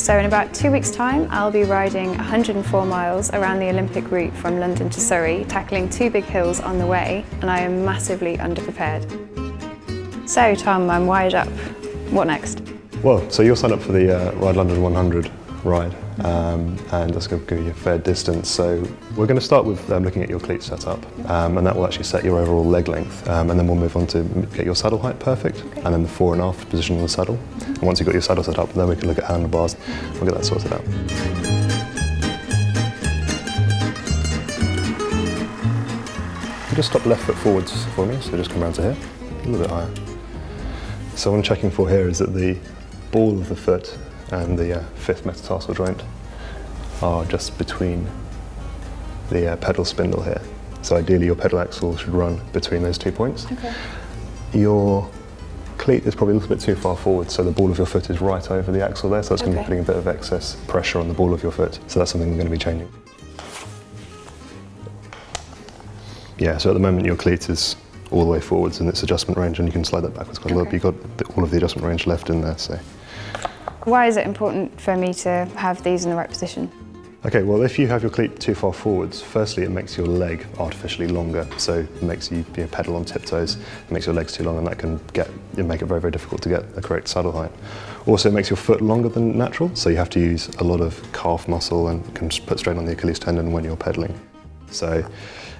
So in about 2 weeks' time, I'll be riding 104 miles around the Olympic route from London to Surrey, tackling 2 big hills on the way, and I am massively underprepared. So Tom, I'm wired up. What next? Well, so you'll sign up for the Ride London 100 ride, and that's going to give you a fair distance. So we're going to start with looking at your cleat setup, and that will actually set your overall leg length, and then we'll move on to get your saddle height perfect, and then the fore and aft position on the saddle. And once you've got your saddle set up, then we can look at handlebars. We'll get that sorted out. You just stop left foot forwards for me, so just come around to here, a little bit higher. So what I'm checking for here is that the ball of the foot and the fifth metatarsal joint are just between the pedal spindle here. So ideally your pedal axle should run between those 2 points. Okay. Your cleat is probably a little bit too far forward, so the ball of your foot is right over the axle there, so that's going to be putting a bit of excess pressure on the ball of your foot. So that's something we're going to be changing. Yeah, so at the moment your cleat is all the way forwards in its adjustment range, and you can slide that backwards quite a lot, but you've got all of the adjustment range left in there. So. Why is it important for me to have these in the right position? Okay, well if you have your cleat too far forwards, firstly it makes your leg artificially longer, so it makes you pedal on tiptoes, it makes your legs too long, and that can make it very, very difficult to get the correct saddle height. Also it makes your foot longer than natural, so you have to use a lot of calf muscle and can put strain on the Achilles tendon when you're pedaling. So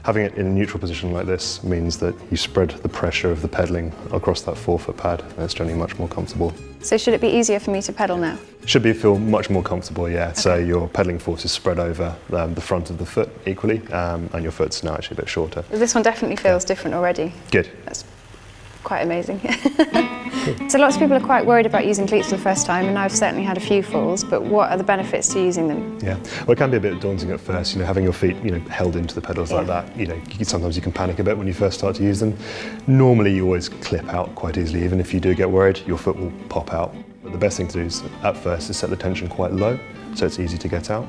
having it in a neutral position like this means that you spread the pressure of the pedaling across that forefoot pad, and it's generally much more comfortable. So should it be easier for me to pedal now? Should feel much more comfortable, yeah. Okay. So your pedaling force is spread over the front of the foot equally, and your foot's now actually a bit shorter. This one definitely feels different already. Good. That's quite amazing. So lots of people are quite worried about using cleats for the first time, and I've certainly had a few falls, but what are the benefits to using them? Yeah, well it can be a bit daunting at first, having your feet held into the pedals like that, sometimes you can panic a bit when you first start to use them. Normally you always clip out quite easily, even if you do get worried, your foot will pop out. But the best thing to do is, at first, is set the tension quite low, so it's easy to get out.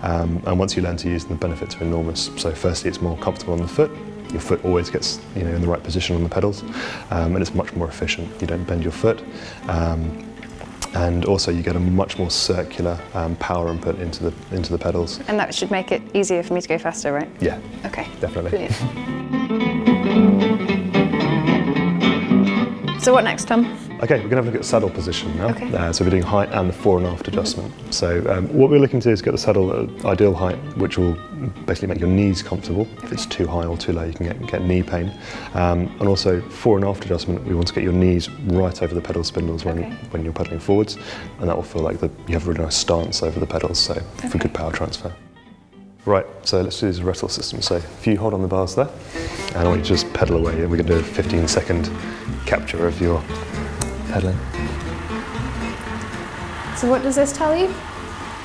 And once you learn to use them, the benefits are enormous. So firstly, it's more comfortable on the foot. Your foot always gets in the right position on the pedals, and it's much more efficient. You don't bend your foot, and also you get a much more circular power input into the pedals. And that should make it easier for me to go faster, right? Yeah. Okay. Definitely. Brilliant. So what next, Tom? Okay, we're going to have a look at saddle position now. Okay. So we're doing height and the fore and aft adjustment. So what we're looking to do is get the saddle at ideal height, which will basically make your knees comfortable. If it's too high or too low, you can get knee pain. And also fore and aft adjustment, we want to get your knees right over the pedal spindles when you're pedaling forwards, and that will feel like you have a really nice stance over the pedals, so for good power transfer. Right, so let's do the wrestle system. So if you hold on the bars there, and I want you to just pedal away, and we're going to do a 15-second capture of your pedaling. So what does this tell you?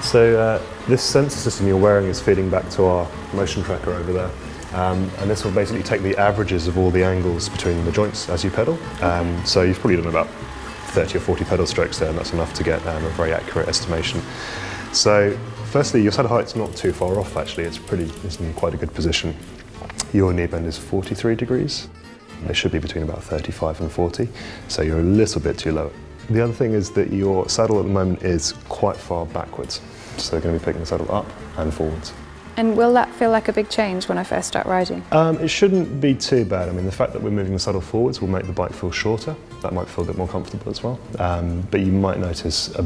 So this sensor system you're wearing is feeding back to our motion tracker over there, and this will basically take the averages of all the angles between the joints as you pedal. So you've probably done about 30 or 40 pedal strokes there, and that's enough to get a very accurate estimation. So firstly, your saddle height's not too far off actually, it's in quite a good position. Your knee bend is 43 degrees. It should be between about 35 and 40, so you're a little bit too low. The other thing is that your saddle at the moment is quite far backwards, so you're going to be picking the saddle up and forwards. And will that feel like a big change when I first start riding? It shouldn't be too bad. I mean, the fact that we're moving the saddle forwards will make the bike feel shorter. That might feel a bit more comfortable as well, but you might notice a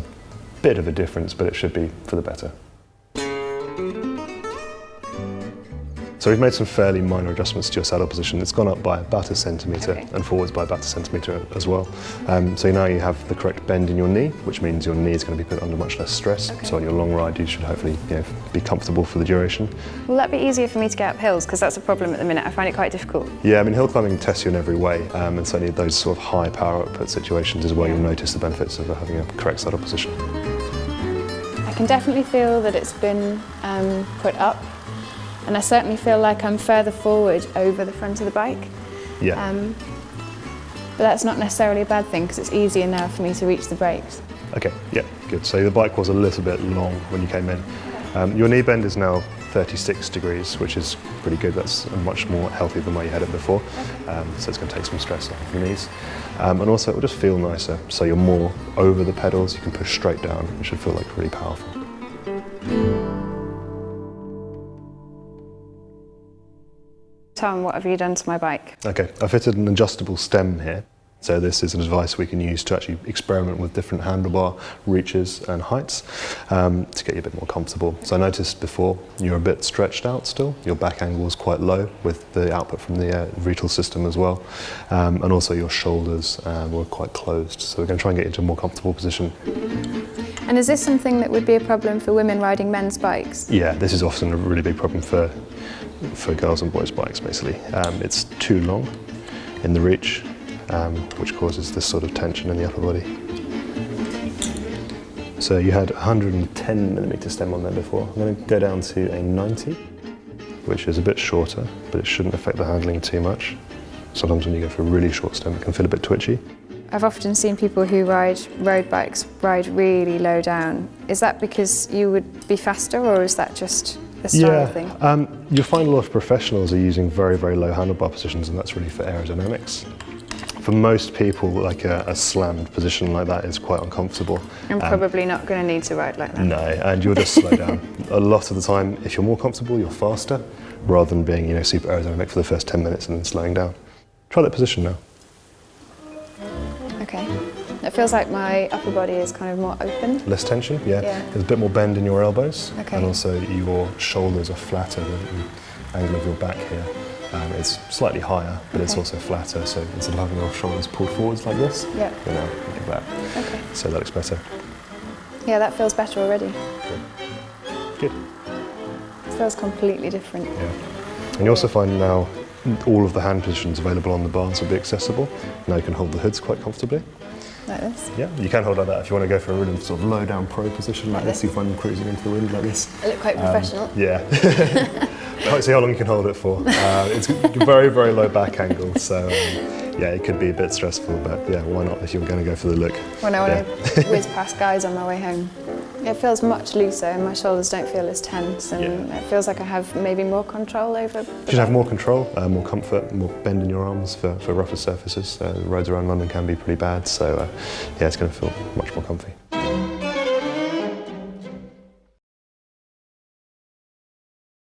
bit of a difference, but it should be for the better. So we've made some fairly minor adjustments to your saddle position. It's gone up by about 1 centimetre and forwards by about 1 centimetre as well. So now you have the correct bend in your knee, which means your knee is going to be put under much less stress. So on your long ride, you should hopefully be comfortable for the duration. Will that be easier for me to get up hills? Because that's a problem at the minute. I find it quite difficult. Yeah, I mean, hill climbing tests you in every way, and certainly those sort of high power output situations is where you'll notice the benefits of having a correct saddle position. I can definitely feel that it's been put up. And I certainly feel like I'm further forward over the front of the bike. Yeah. But that's not necessarily a bad thing because it's easier now for me to reach the brakes. Okay, yeah, good. So the bike was a little bit long when you came in. Your knee bend is now 36 degrees, which is pretty good. That's much more healthy than where you had it before. So it's going to take some stress off your knees. And also it will just feel nicer. So you're more over the pedals, you can push straight down, which should feel like really powerful. Tom, what have you done to my bike? Okay, I fitted an adjustable stem here. So this is a device we can use to actually experiment with different handlebar reaches and heights to get you a bit more comfortable. So I noticed before you're a bit stretched out still. Your back angle is quite low with the output from the retral system as well. And also your shoulders were quite closed. So we're going to try and get you into a more comfortable position. And is this something that would be a problem for women riding men's bikes? Yeah, this is often a really big problem for girls and boys' bikes basically. It's too long in the reach. Which causes this sort of tension in the upper body. So you had 110mm stem on there before. I'm going to go down to a 90, which is a bit shorter, but it shouldn't affect the handling too much. Sometimes when you go for a really short stem, it can feel a bit twitchy. I've often seen people who ride road bikes ride really low down. Is that because you would be faster, or is that just a style thing? You'll find a lot of professionals are using very, very low handlebar positions, and that's really for aerodynamics. For most people, like a slammed position like that is quite uncomfortable. I'm probably not going to need to ride like that. No, and you'll just slow down. A lot of the time, if you're more comfortable, you're faster, rather than being, super aerodynamic for the first 10 minutes and then slowing down. Try that position now. Okay. It feels like my upper body is kind of more open. Less tension, yeah. There's a bit more bend in your elbows, okay. And also your shoulders are flatter. The angle of your back here. It's slightly higher, but it's also flatter, so instead of having your shoulders pulled forwards like this, you're now like that. Okay. So that looks better. Yeah, that feels better already. Good. It feels completely different. Yeah. And you also find now all of the hand positions available on the bars will be accessible. Now you can hold the hoods quite comfortably. Like this? Yeah, you can hold like that if you want to go for a really sort of low down pro position like this. You find them cruising into the wind like this. I look quite professional. Yeah. Can't see how long you can hold it for. It's very, very low back angle, so yeah, it could be a bit stressful, but yeah, why not if you're going to go for the look? When I want to whiz past guys on my way home. It feels much looser and my shoulders don't feel as tense, and it feels like I have maybe more control over. You should have more control, more comfort, more bend in your arms for rougher surfaces. The roads around London can be pretty bad, so yeah, it's going to feel much more comfy.